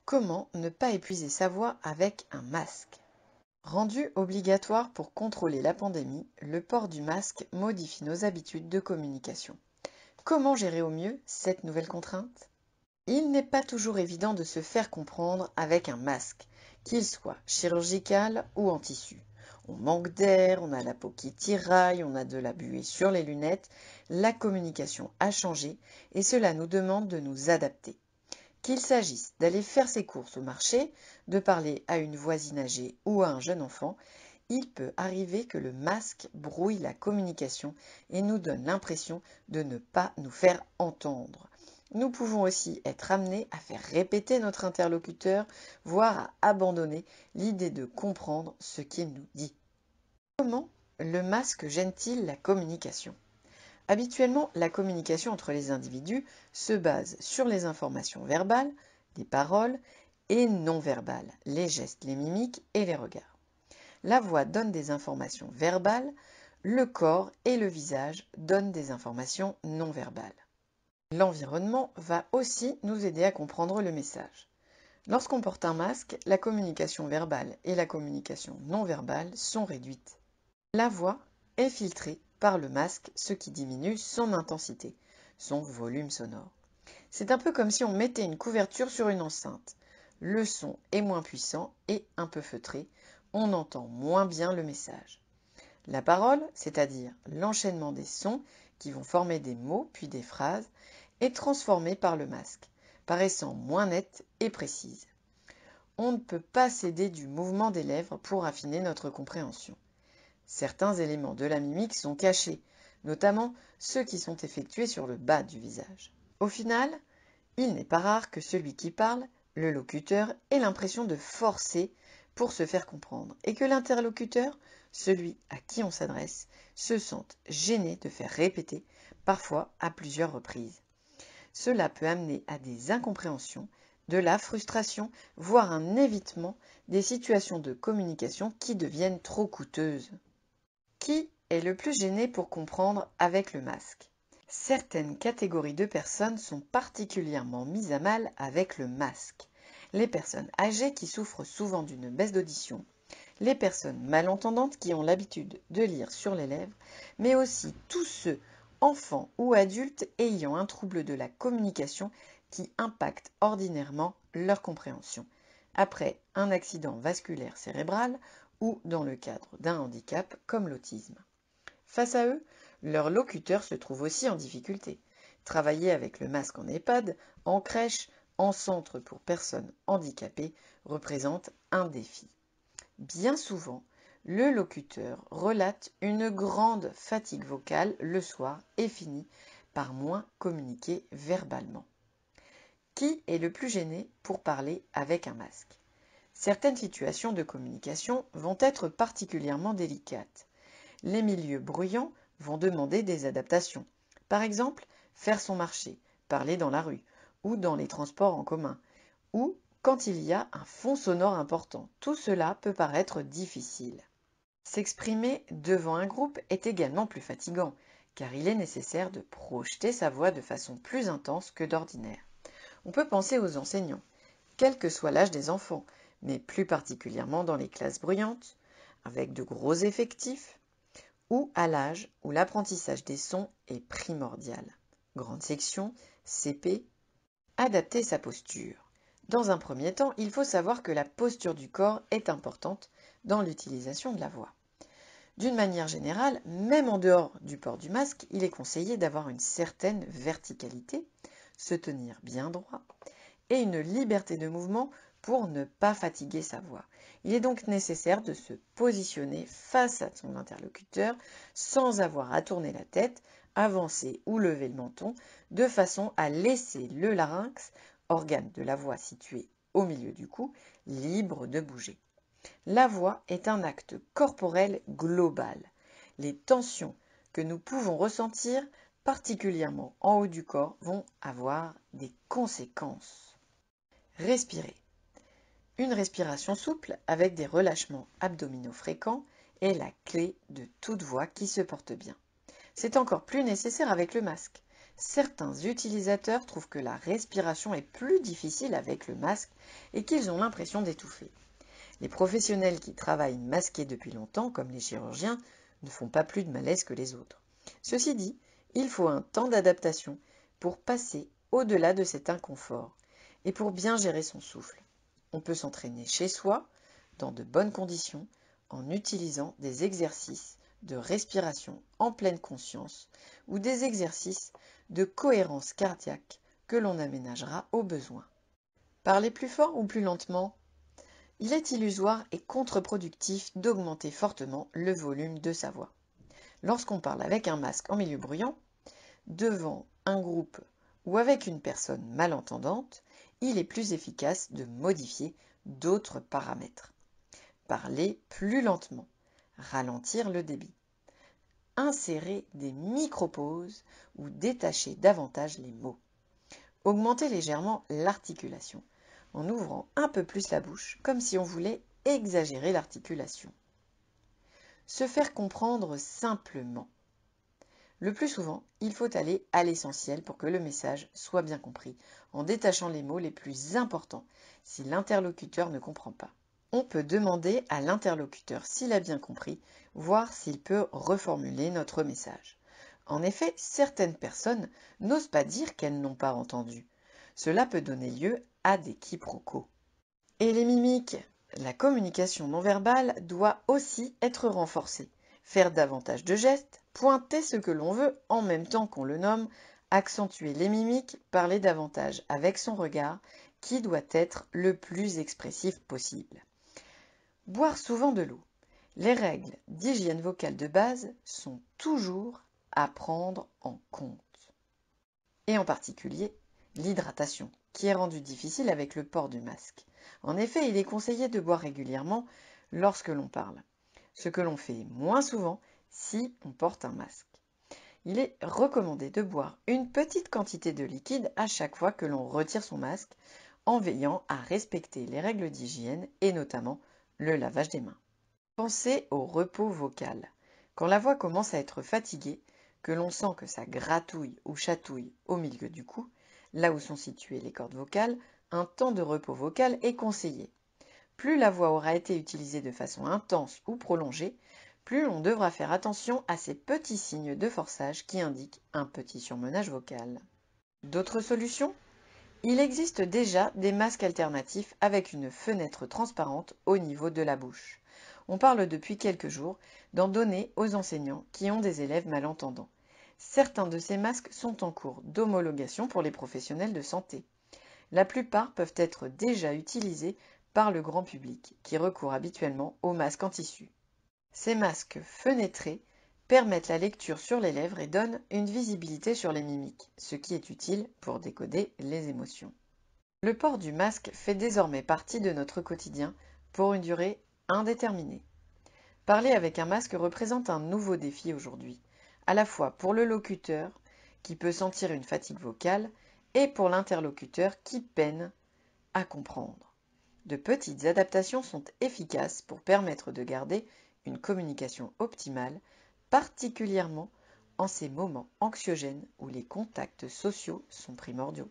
Comment ne pas épuiser sa voix avec un masque? Rendu obligatoire pour contrôler la pandémie, le port du masque modifie nos habitudes de communication. Comment gérer au mieux cette nouvelle contrainte? Il n'est pas toujours évident de se faire comprendre avec un masque, qu'il soit chirurgical ou en tissu. On manque d'air, on a la peau qui tiraille, on a de la buée sur les lunettes. La communication a changé et cela nous demande de nous adapter. Qu'il s'agisse d'aller faire ses courses au marché, de parler à une voisine âgée ou à un jeune enfant, il peut arriver que le masque brouille la communication et nous donne l'impression de ne pas nous faire entendre. Nous pouvons aussi être amenés à faire répéter notre interlocuteur, voire à abandonner l'idée de comprendre ce qu'il nous dit. Comment le masque gêne-t-il la communication? Habituellement, la communication entre les individus se base sur les informations verbales, les paroles, et non verbales, les gestes, les mimiques et les regards. La voix donne des informations verbales, le corps et le visage donnent des informations non verbales. L'environnement va aussi nous aider à comprendre le message. Lorsqu'on porte un masque, la communication verbale et la communication non verbale sont réduites. La voix est filtrée par le masque, ce qui diminue son intensité, son volume sonore. C'est un peu comme si on mettait une couverture sur une enceinte. Le son est moins puissant et un peu feutré, on entend moins bien le message. La parole, c'est-à-dire l'enchaînement des sons qui vont former des mots puis des phrases, est transformée par le masque, paraissant moins nette et précise. On ne peut pas s'aider du mouvement des lèvres pour affiner notre compréhension. Certains éléments de la mimique sont cachés, notamment ceux qui sont effectués sur le bas du visage. Au final, il n'est pas rare que celui qui parle, le locuteur, ait l'impression de forcer pour se faire comprendre et que l'interlocuteur, celui à qui on s'adresse, se sente gêné de faire répéter, parfois à plusieurs reprises. Cela peut amener à des incompréhensions, de la frustration, voire un évitement des situations de communication qui deviennent trop coûteuses. Qui est le plus gêné pour comprendre avec le masque? Certaines catégories de personnes sont particulièrement mises à mal avec le masque. Les personnes âgées qui souffrent souvent d'une baisse d'audition, les personnes malentendantes qui ont l'habitude de lire sur les lèvres, mais aussi tous ceux, enfants ou adultes, ayant un trouble de la communication qui impacte ordinairement leur compréhension, après un accident vasculaire cérébral ou dans le cadre d'un handicap comme l'autisme. Face à eux, leur locuteur se trouve aussi en difficulté. Travailler avec le masque en EHPAD, en crèche, en centre pour personnes handicapées représente un défi. Bien souvent, le locuteur relate une grande fatigue vocale le soir et finit par moins communiquer verbalement. Qui est le plus gêné pour parler avec un masque? Certaines situations de communication vont être particulièrement délicates. Les milieux bruyants vont demander des adaptations. Par exemple, faire son marché, parler dans la rue ou dans les transports en commun, ou quand il y a un fond sonore important. Tout cela peut paraître difficile. S'exprimer devant un groupe est également plus fatigant, car il est nécessaire de projeter sa voix de façon plus intense que d'ordinaire. On peut penser aux enseignants, quel que soit l'âge des enfants, mais plus particulièrement dans les classes bruyantes, avec de gros effectifs, ou à l'âge où l'apprentissage des sons est primordial. Grande section, CP, adapter sa posture. Dans un premier temps, il faut savoir que la posture du corps est importante dans l'utilisation de la voix. D'une manière générale, même en dehors du port du masque, il est conseillé d'avoir une certaine verticalité, se tenir bien droit, et une liberté de mouvement pour ne pas fatiguer sa voix. Il est donc nécessaire de se positionner face à son interlocuteur sans avoir à tourner la tête, avancer ou lever le menton, de façon à laisser le larynx, organe de la voix situé au milieu du cou, libre de bouger. La voix est un acte corporel global. Les tensions que nous pouvons ressentir, particulièrement en haut du corps, vont avoir des conséquences. Respirer. Une respiration souple avec des relâchements abdominaux fréquents est la clé de toute voix qui se porte bien. C'est encore plus nécessaire avec le masque. Certains utilisateurs trouvent que la respiration est plus difficile avec le masque et qu'ils ont l'impression d'étouffer. Les professionnels qui travaillent masqués depuis longtemps, comme les chirurgiens, ne font pas plus de malaise que les autres. Ceci dit, il faut un temps d'adaptation pour passer au-delà de cet inconfort et pour bien gérer son souffle. On peut s'entraîner chez soi, dans de bonnes conditions, en utilisant des exercices de respiration en pleine conscience ou des exercices de cohérence cardiaque que l'on aménagera au besoin. Parler plus fort ou plus lentement? Il est illusoire et contre-productif d'augmenter fortement le volume de sa voix. Lorsqu'on parle avec un masque en milieu bruyant, devant un groupe ou avec une personne malentendante, il est plus efficace de modifier d'autres paramètres. Parler plus lentement, ralentir le débit, insérer des micro-pauses ou détacher davantage les mots. Augmenter légèrement l'articulation, en ouvrant un peu plus la bouche, comme si on voulait exagérer l'articulation. Se faire comprendre simplement. Le plus souvent, il faut aller à l'essentiel pour que le message soit bien compris, en détachant les mots les plus importants si l'interlocuteur ne comprend pas. On peut demander à l'interlocuteur s'il a bien compris, voir s'il peut reformuler notre message. En effet, certaines personnes n'osent pas dire qu'elles n'ont pas entendu. Cela peut donner lieu à des quiproquos. Et les mimiques? La communication non verbale doit aussi être renforcée. Faire davantage de gestes, pointer ce que l'on veut en même temps qu'on le nomme, accentuer les mimiques, parler davantage avec son regard, qui doit être le plus expressif possible. Boire souvent de l'eau. Les règles d'hygiène vocale de base sont toujours à prendre en compte. Et en particulier, l'hydratation, qui est rendue difficile avec le port du masque. En effet, il est conseillé de boire régulièrement lorsque l'on parle, ce que l'on fait moins souvent si on porte un masque. Il est recommandé de boire une petite quantité de liquide à chaque fois que l'on retire son masque, en veillant à respecter les règles d'hygiène et notamment le lavage des mains. Pensez au repos vocal. Quand la voix commence à être fatiguée, que l'on sent que ça gratouille ou chatouille au milieu du cou, là où sont situées les cordes vocales, un temps de repos vocal est conseillé. Plus la voix aura été utilisée de façon intense ou prolongée, plus on devra faire attention à ces petits signes de forçage qui indiquent un petit surmenage vocal. D'autres solutions? Il existe déjà des masques alternatifs avec une fenêtre transparente au niveau de la bouche. On parle depuis quelques jours d'en donner aux enseignants qui ont des élèves malentendants. Certains de ces masques sont en cours d'homologation pour les professionnels de santé. La plupart peuvent être déjà utilisés par le grand public, qui recourt habituellement aux masques en tissu. Ces masques fenêtrés permettent la lecture sur les lèvres et donnent une visibilité sur les mimiques, ce qui est utile pour décoder les émotions. Le port du masque fait désormais partie de notre quotidien pour une durée indéterminée. Parler avec un masque représente un nouveau défi aujourd'hui, à la fois pour le locuteur, qui peut sentir une fatigue vocale, et pour l'interlocuteur qui peine à comprendre. De petites adaptations sont efficaces pour permettre de garder une communication optimale, particulièrement en ces moments anxiogènes où les contacts sociaux sont primordiaux.